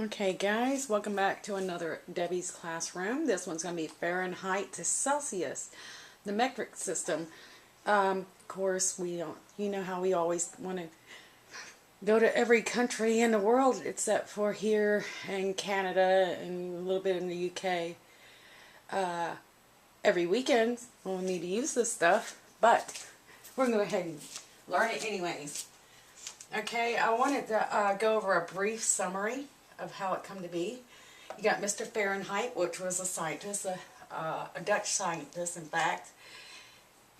Okay guys, welcome back to another Debbie's Classroom. This one's going to be Fahrenheit to Celsius, the metric system. Of course, we don't, you know how we always want to go to every country in the world except for here in Canada and a little bit in the UK. Every weekend we'll need to use this stuff, but we're going to go ahead and learn it anyways. Okay, I wanted to go over a brief summary of how it come to be. You got Mr. Fahrenheit, which was a scientist, a Dutch scientist in fact,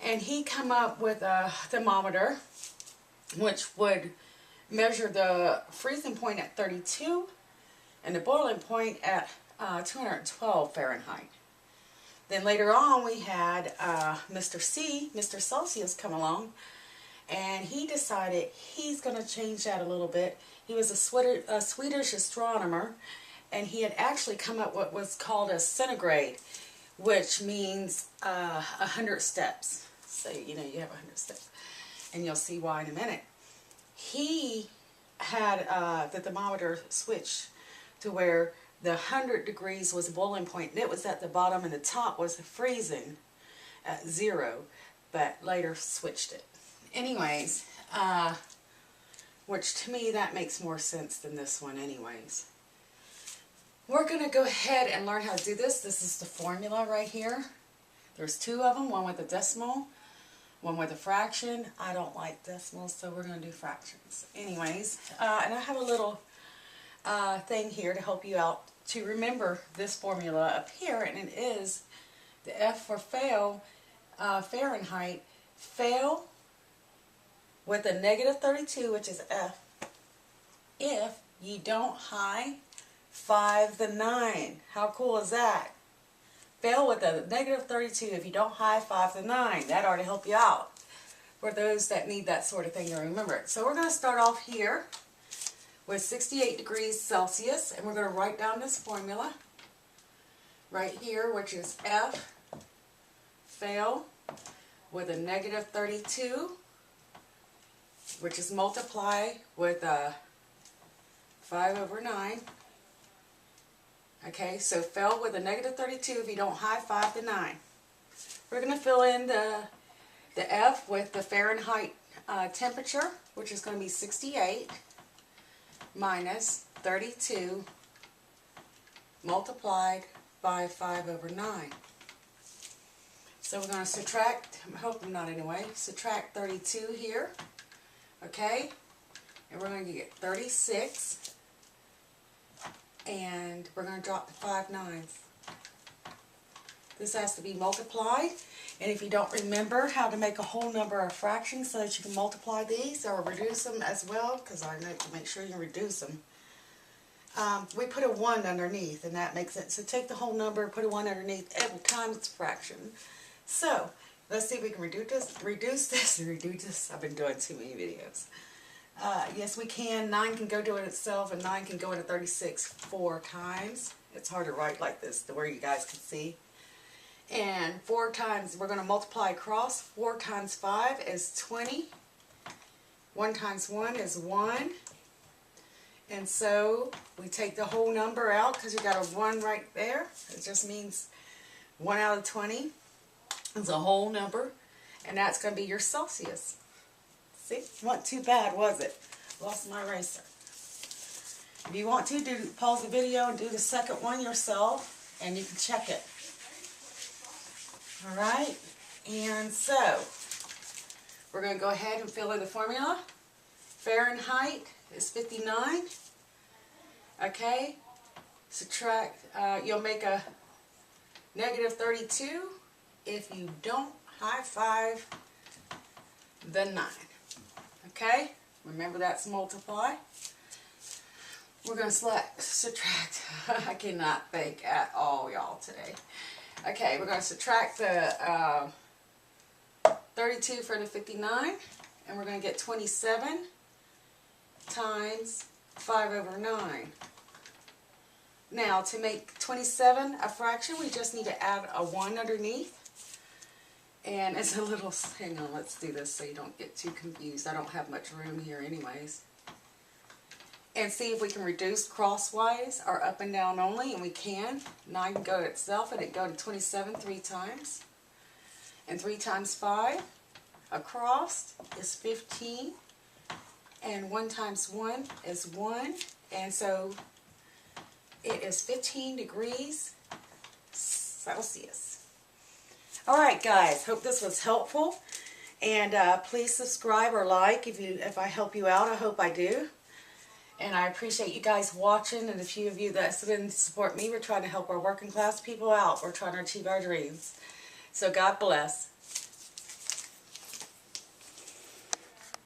and he come up with a thermometer which would measure the freezing point at 32 and the boiling point at 212 Fahrenheit. Then later on we had Mr. Celsius come along, and he decided he's going to change that a little bit. He was a Swedish astronomer, and he had actually come up with what was called a centigrade, which means 100 steps. So, you know, you have 100 steps, and you'll see why in a minute. He had the thermometer switched to where the 100 degrees was the boiling point, and it was at the bottom, and the top was the freezing at 0, but later switched it. Anyways, which to me that makes more sense than this one anyways. We're going to go ahead and learn how to do this. This is the formula right here. There's two of them, one with a decimal, one with a fraction. I don't like decimals, so we're going to do fractions. Anyways, and I have a little thing here to help you out to remember this formula up here, and it is the F for fail, Fahrenheit, fail with a negative 32, which is F, if you don't high 5 the 9. How cool is that? Fail with a negative 32 if you don't high 5 the 9. That ought to help you out for those that need that sort of thing to remember it. So we're going to start off here with 68 degrees Celsius, and we're going to write down this formula right here, which is F, fail with a negative 32, which is multiply with 5 over 9. Okay, so fail with a negative 32 if you don't high 5 to 9. We're going to fill in the F with the Fahrenheit temperature, which is going to be 68 minus 32 multiplied by 5 over 9. So we're going to subtract, I hope not anyway, subtract 32 here. Okay, and we're going to get 36, and we're going to drop the 5 nines. This has to be multiplied, and if you don't remember how to make a whole number of fractions so that you can multiply these or reduce them as well, because I know to make sure you reduce them, we put a 1 underneath, and that makes it. So take the whole number, put a 1 underneath every time it's a fraction. So let's see if we can reduce this. I've been doing too many videos. Yes, we can. 9 can go to it itself, and 9 can go into 36 4 times. It's hard to write like this to where you guys can see. And 4 times, we're going to multiply across. 4 times 5 is 20. 1 times 1 is 1. And so we take the whole number out because you got a 1 right there. It just means 1 out of 20. It's a whole number, and that's going to be your Celsius. See, wasn't too bad, was it? Lost my eraser. If you want to, pause the video and do the second one yourself, and you can check it. All right, and so we're going to go ahead and fill in the formula. Fahrenheit is 59. Okay, subtract. You'll make a negative 32. If you don't high 5 the 9. Okay? Remember that's multiply. We're going to subtract. I cannot think at all, y'all, today. Okay, we're going to subtract the 32 from the 59, and we're going to get 27 times 5 over 9. Now, to make 27 a fraction, we just need to add a 1 underneath. And it's a little, hang on, let's do this so you don't get too confused. I don't have much room here anyways. and see if we can reduce crosswise or up and down only, and we can. 9 can go to itself, and it go to 27 3 times. And 3 times 5 across is 15. And 1 times 1 is 1. And so it is 15 degrees Celsius. Alright guys, hope this was helpful. And please subscribe or like if I help you out. I hope I do. And I appreciate you guys watching, and a few of you that's been support me. We're trying to help our working class people out. We're trying to achieve our dreams. So God bless.